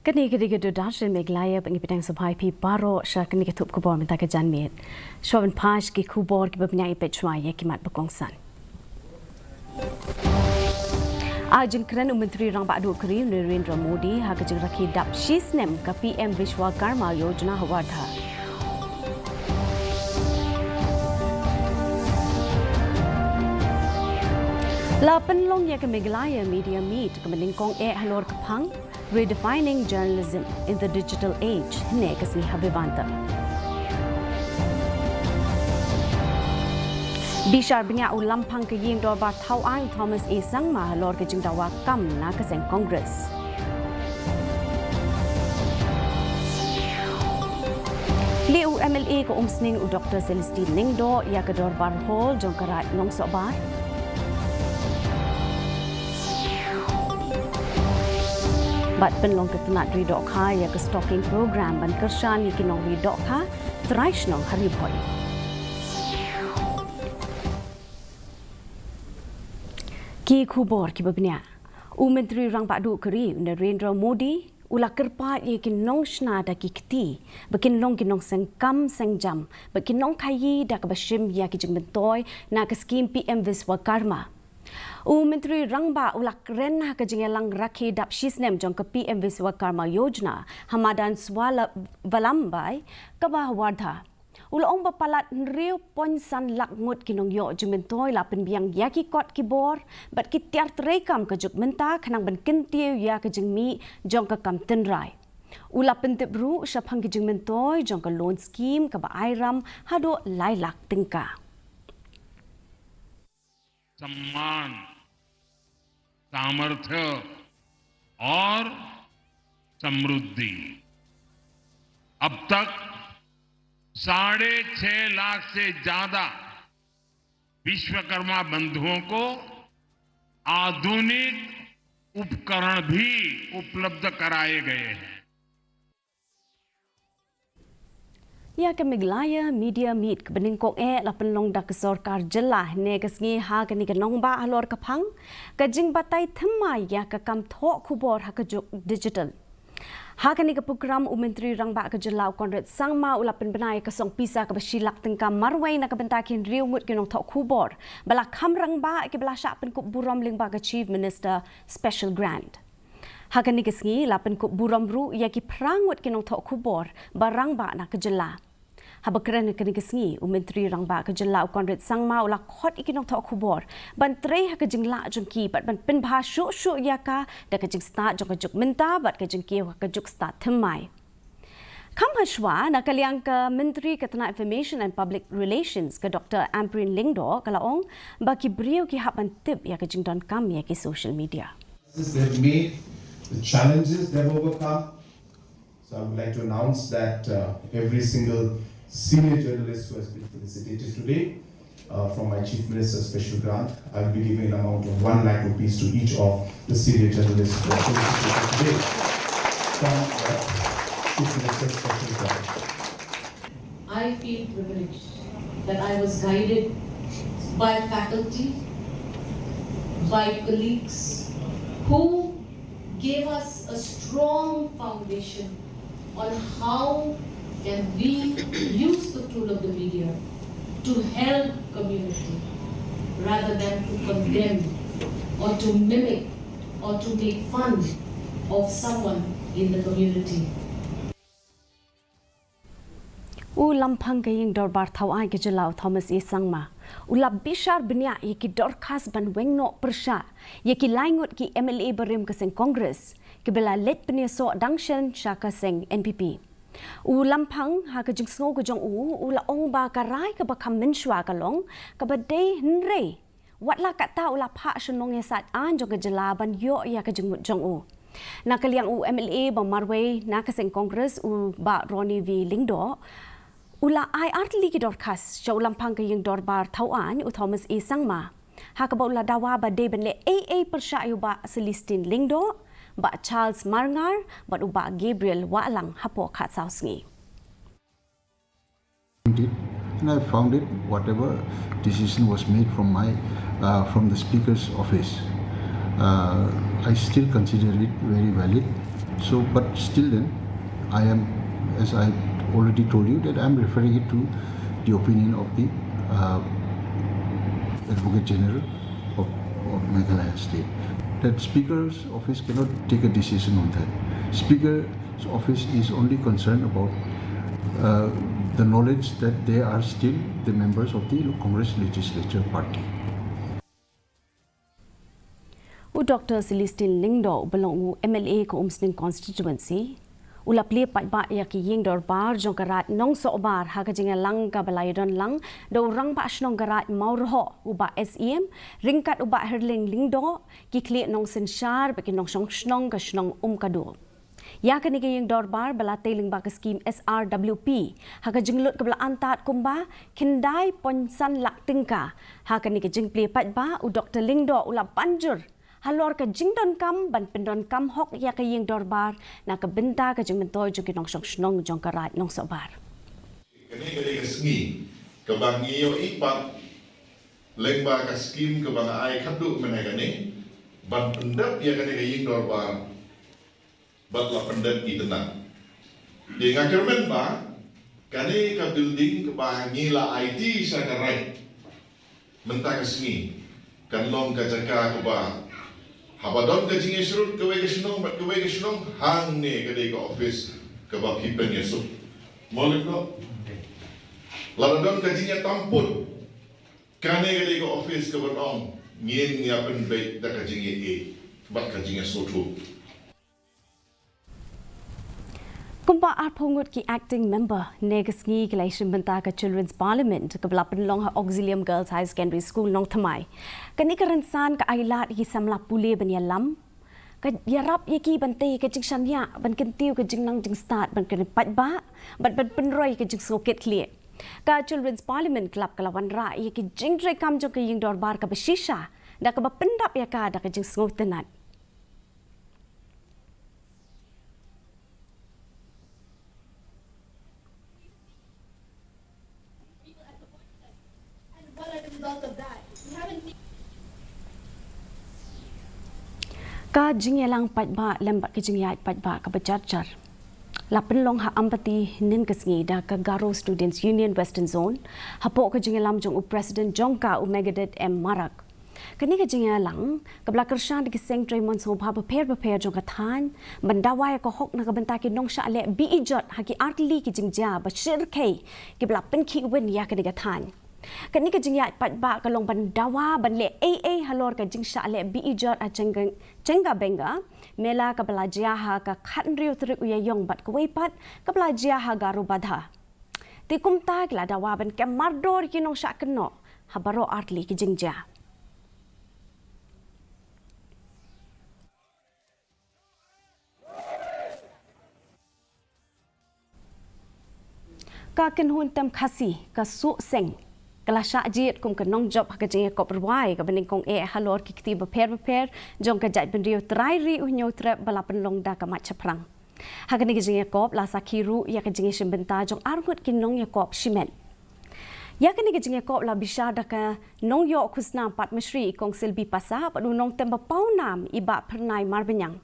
Kani kedi Darshan Meghalaya bangi pitang sabhai pi baro sha kani ketup kubor minta ke janmit. Shwaban pash ki kubor ki babnyai pechwa ye ki mat bakongsan. Ajin keren Menteri Rang Badu Keri Narendra Modi hakajing rakhi dap shisnem ka PM Vishwakarma Yojana hawadha. Lapan long ya ke Meghalaya media meet ke meningkong halor kapang redefining journalism in the digital age ne kasi habibanta. Bishar bnya ulampang ke ying dor bar thau ang Thomas E Sangma halor ke jingdawa kam na kaseng Congress. Liu MLA ko umsning u Dr. Celestine Lingdo ya ke dor bar hol jongkarat nong sobar. Bat penlong ketenat ridok ha ya ke stalking program ban kershan ya kinong ridok ha traish nong hari boy. Ki kubor ki babnya. Menteri Rang Badu Keri Narendra Modi ula kerpa ya kinong shna da ki kti bakin long kinong sengkam sengjam bakin nong kayi da ke bashim ya ki jingbentoy na ke skim PM Vishwakarma. Menteri Rangba ulak ren ha kajingelang rakhi dap shisnem jong ke PM Vishwakarma Yojana hamadan swala valambai kabahwadha ulong bapalat nriu ponsan lakngut kinong yo jumentoy la penbiang yaki kot kibor bat kitiar trekam kajuk menta khanang ban kintiu ya kajingmi jong ke kam tenrai ula pentip ru syapang kijing mentoy jong ke loan scheme ka ba airam hado lailak tingka सम्मान, सामर्थ्य और समृद्धि। अब तक 6.5 लाख से ज्यादा विश्वकर्मा बंधुओं को आधुनिक उपकरण भी उपलब्ध कराए गए हैं। Ya ke Meghalaya media meet ke beningkok lapan long dak sorkar jelah ne kesngi ha ke ni ke nong ba halor kapang kajing batai themai ya ke kam thok kubor ha ke digital ha ke ni ke program Menteri Rang Ba ke jelau konrat sangma ulapan benai ke song pisa ke basilak tengka marwai na ke bentakin riungut ke nong thok kubor bala kam rang ba ke bala syak pen kup buram ling ba ke chief minister special grant Hakan ni kesngi lapan kup buram ru ya ki prangut kinong thok kubor barang ba na kejela. Habakran ni kesngi Menteri Rang Ba kejela konret sangma ula khot ikinong thok kubor ban tre ha kejing la jong ki bat ban pin bha shu shu ya ka da kejing start jong kajuk menta bat kejing ki ha kajuk start themai. Kam hashwa na kaliang ka Menteri Ketana Information and Public Relations ke Dr. Amprin Lingdo kalaong ba ki brio ki hapan tip ya kejing don kam ya ki social media. They've made the challenges they've overcome. So I would like to announce that every single senior journalist who has been felicitated today from my Chief Minister's special grant, I will be giving an amount of 1 lakh rupees to each of the senior journalists who are felicitated today from Chief Minister's special grant. I feel privileged that I was guided by faculty, by colleagues who gave us a strong foundation on how can we use the tool of the media to help community rather than to condemn or to mimic or to make fun of someone in the community. Lampang kaying dorbar thawai ke jelau Thomas E Sangma ulap bishar benya ki dorkas ban wengno persha ki laingut ki MLA berim ke seng Congress ke bela let penia so dangshen shaka seng NPP lampang ha ke jing sngo ke jong ula ong ba karai ke bakam menshwa kalong ke bade nre watla kata ula pha shnong ya sat an jong ke jelaban yo ya ke jing jong na kaliang MLA ba marway na ke seng Congress ba Ronnie V Lingdo Ula ai artli ki dorkas shaw lampang kaying dorbar thawan Thomas E Sangma hakaba ula dawa ba de benle AA persya yu ba Celestine Lingdo ba Charles Marngar ba uba Gabriel Walang hapo khat sausngi and I found it whatever decision was made from from the speaker's office I still consider it very valid So, but still then, I am, as I already told you, that I am referring it to the opinion of the Advocate General of Meghalaya State. That Speaker's office cannot take a decision on that. Speaker's office is only concerned about the knowledge that they are still the members of the Congress Legislature Party. Dr. Celestine Lingdo belong MLA ko Umsning constituency. Ulap li pa ya ki ying dor bar jong karat nong so bar ha ka jinga lang ka balai don lang do rang pa snong karat maurho uba SEM ringkat uba herling lingdo ki kli nong senshar ba ki nong snong ka snong kado. Ya ka ni ying dor bar bala teling ba ka scheme SRWP ha ka jinglut ka bala antat kumba kindai ponsan lak tingka ha ka ni jing pli pat ba u Dr. Lingdo ulap panjur halor ka jingdon kam ban pendon kam hok ya ka ying dorbar na ka benta ka jing mentoy jong kinong snong jong karat nong sobar kani ka sngi ka bang iyo ipat lengba ka skim ka bang ai khadu mena kani ban pendap ya kani ka ying dorbar bat la pendap ki tenang di ngakermen ba kani ka building ka bang ngila IT sa ka right menta ka sngi kan long ka jaka ka ba Habadon ka jingi surut kawe ka sinong hang ne ka ka office ka ba pipen yesu molek no ladon ka jingi tampun kane ka ka office ka ba ong ngien ngapen bait da ka jingi e bat ka jingi sotu kumpa arphongut ki acting member negas ngi gelation benta ka children's parliament ka belapan long ha auxilium girls high secondary school nong thamai kani karansan ka ailat hi samla pule ban yalam ka yarap yaki bante ka jing shanya ban kentiu ka jing nang jing start ban kan pat ba bat penroi ka jing soket clear ka children's parliament club kalawan ra yaki jing dre kam jo ka ying dorbar ka beshisha da ka ba pendap ya ka da ka jing sngotenat ka jingyalang patba lembat ke jingyat patba ka bacarcar lapen long ha ampati nin kasngi da ka Garo Students Union Western Zone hapo ka jingyalam jong u President Jongka u Megadet M Marak kani ka jingyalang ka blakershan di seng Draymond so pa prepare jong ka than bandawai ka hok na ka benta ki nong sha le bi ijot ha ki artli ki jingja ba shir kai ki blapen ki wen ya ka ni ka than kani ka jingyat patba ka long bandawa ban le AA halor ka jingsha le bi ijot a chenga benga mela ka belajia ha ka khanriu tri uya yong bat ka weipat ka belajia ha garu badha ti kumta la dawa ban ke mardor ki nong sha kno habaro artli ki jingja ka kenhun tam khasi ka su seng kala sha jit kum ka nong job ka jinge ko perwai ka bening kong e halor ki kti beper jong ka jat ben rio trai ri u nyo tre balapan long da ka ma chaprang ha ka ni jinge kop la sakiru ya ka jinge shimbenta jong argut ki nong ya kop shimen ya ka ni jinge kop la bisha da ka nong yo khusna pat mashri kong silbi pasa padu nong temba paunam iba pernai marbenyang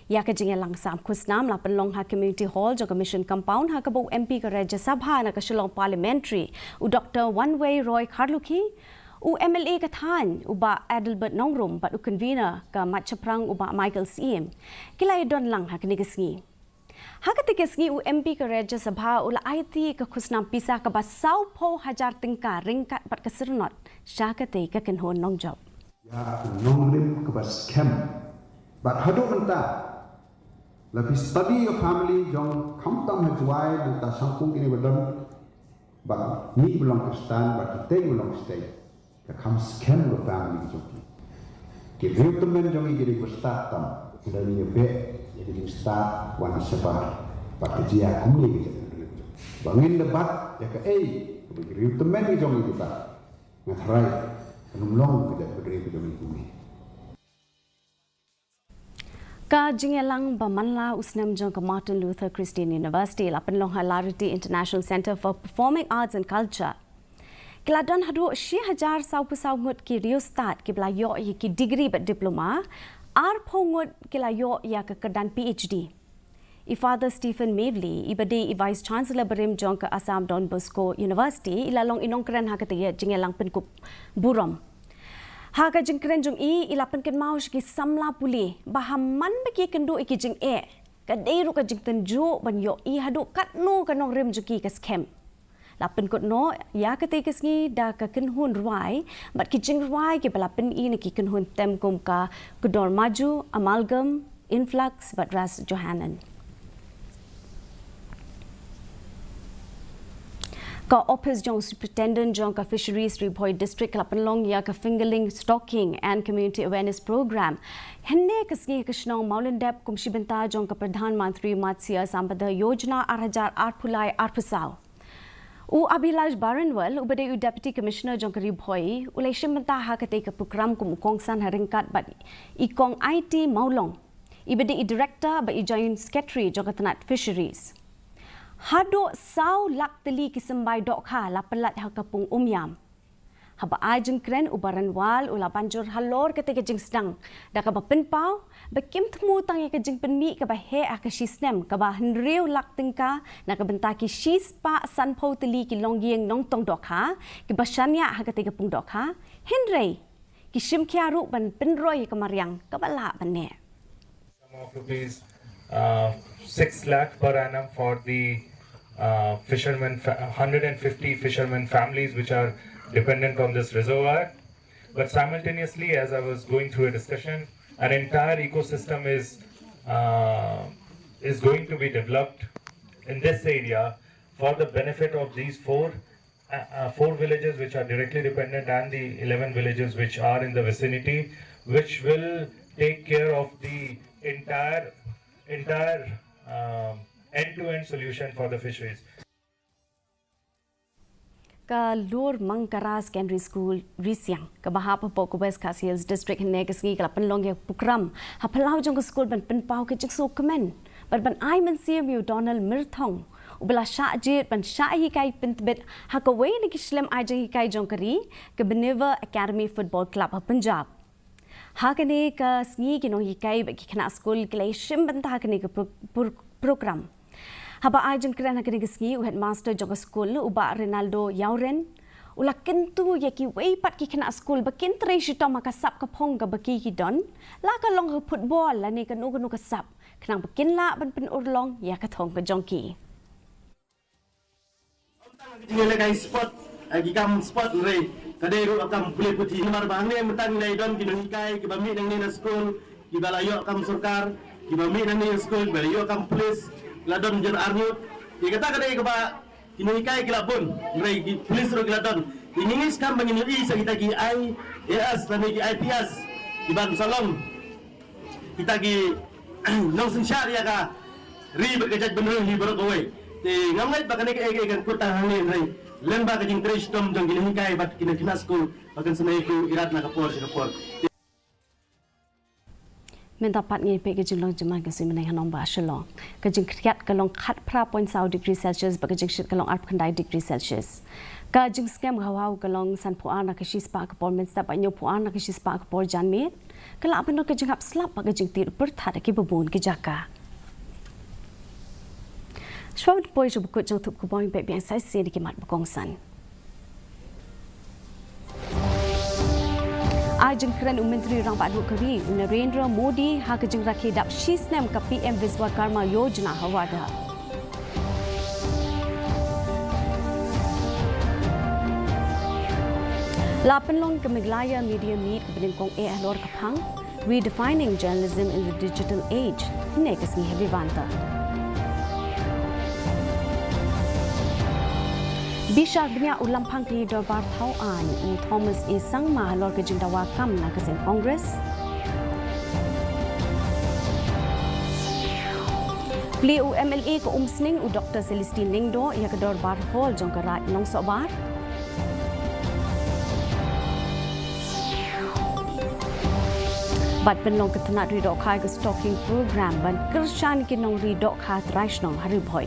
ya ka jinge lang sam khusnam la penlong ha community hall jo commission compound ha ka bo MP ka Rajya Sabha na ka shillong parliamentary u Dr. One Way Roy Kharluki u MLA ka than u ba Adelbert Nongrum but u convener ka Matchaprang u ba Michael CM kilay don lang ha kini kasngi ha ka tikasngi u MP ka Rajya Sabha u la IT ka khusnam pisa ka ba sau po hajar tingka ringkat pat ka sirnot sha ka te ka kenhon nong job ya nongrim ka ba scam but hado menta Lapi study your family jong kamtam hajwai buta sangkung ini bedon but ni belong Kristen but kita belong stay ka kam scam your family jong ke view temen jong jadi start tam dari ni be jadi start wan sebar but dia kumli ke bangin debat ya ke view temen jong kita ngatrai kanumlong ke jadi jong ini ka jingelang bamanla usnam jong ka Martin Luther Christian University la penlong Hilarity International Center for Performing Arts and Culture kiladon hadu 6000 sau ngut ki rio start ki bla yo ki degree but diploma ar phongut ki la yo ya ka kedan PhD Father Stephen Mavely, ibade Vice Chancellor Barim Jong ke Assam Don Bosco University, ilalong inong keren hakatiya jingelang penkup burom. Haka jing keren jong ilapan ken mau shki samla puli, bahaman bagi kendu iki jing kadeiru ka jing tenju ban yo hadu katnu kanong rim juki kas kem. Lapan kot no ya kate kasngi da ka kenhun ruai, bat ki jing ruai ke balapan ni ki kenhun tem kum ka kudor maju, amalgam, influx, but ras Johanan. Ka Office Jong Superintendent Jong ka Fisheries Ripoy District Lapanlong ya ka Fingerling Stocking and Community Awareness Program. Henne kasngi kashnong Maulendep kumshibenta Jong ka Pradhan Mantri Matsya Sampada Yojana 8,800 pulai 8 U Abhilash Baranwal, ubade Deputy Commissioner Jong ka Ripoy, ulay shibenta ha kate ka program kumukongsan haringkat bat ikong IT Maulong. Ibade Director ba Joint Secretary Jong ka Tanat Fisheries. Hado sau lak teli kisembay dokha la pelat hakapung umyam. Haba ajeng kren ubaran wal ula banjur halor ketika jeng sedang. Daka ba penpau, bakim temu tang ya kejeng penmi ka ba he aka sisnem ka ba henriu lak tingka na ka bentaki sis pa sanpau teli ki longieng nong tong dokha ki ba shanya ha ketika pung dokha henrei ki shim kiaru ban penroy ka mariang ka bala banne. Sum of rupees 6 lakh per annum for the fishermen, 150 fishermen families which are dependent on this reservoir. But simultaneously, as I was going through a discussion, an entire ecosystem is going to be developed in this area for the benefit of these four villages which are directly dependent and the 11 villages which are in the vicinity, which will take care of the entire end-to-end solution for the fisheries. Ka Lur Mangkara Secondary School Risiang ka bahapa po ko West Khasi District ne kasngi ka panlong ya program ha palau jong school ban penpau ke jikso kemen ban ai men CMU Donald Mirthong ubala sha jit ban sha hi kai pentbet ha ka we ni kislem ai jong hi kai jong kari ka Beneva Academy Football Club ha Punjab ha ka ne ka sngi ki no hi kai ba ki khana school ke lai shim ban ta ka ne ka program Haba ajeng keren hakini keski u headmaster jong school uba Ronaldo Yauren ula kentu yaki weipat ki kena school bakin tre shito makasap ka phong ka baki ki don la ka long ka football la ni ka nu ka sap kenang bakin la ban pen urlong ya ka thong ka jongki Jingale kai sport agi kam sport re kadai ru akam pulih putih himar bangne mentang nai don kinun kai ki bami nang ni school ki balayo kam surkar ki bami nang ni school balayo kam police ladon jer armut dia kata kadai ke ba inuikai ke labun rai di polis ro ladon ingis kam bangin i sa kita gi ai as tani gi IPS di ban salom kita gi nong sin syariah ka ri berkejat bener hi bro kowe ti ngamai bakane ke kan kota hangin rai len ba kajing trish tom jong gi kai bat kina school bakan senai ku irat na kapor Mendapat ngi pe kejing long jema ke simenai hanom ba shalong kejing kriat kalong khat pra 0.6 degree Celsius ba kejing shit kalong 8 degree Celsius kejing scam hawau kalong san puan na kishis pa kapor men sta ba nyo puan na kishis pa kapor janme kala apno kejing hap slap ba kejing tir pertha ki babun ki jaka Shwad boy jo bukut jong thup ko boy pe biang sai se ki mat bakong san Ajeng keren Menteri Rang Pak Duk Keri Narendra Modi ha kejeng rakhi dap shisnem ka PM Viswakarma Yojana hawada. Lapanlong ke Meghalaya Media Meet ke Beningkong Ahlor Kapang Redefining Journalism in the Digital Age ne kasni heavy vanta. Bishar bnya ulampang kini dorbar tauan u Thomas E. Sangma lor ke jingdawa kam na kesen Congress. Pli u MLA ke umsning u Dr. Celestine Lingdo ia ke dorbar hall jong ke rat nong sobar. Bat penlong ke tenat ridok khai ke stocking program ban kershan ke nong ridok kha traish nong hari boy.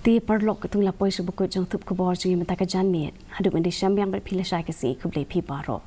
Ti perlok ketung lapoi sebukut jong thup kubor jeng mata ka janmet hadu mendi syambiang berpilih syai kesi kublai pi baro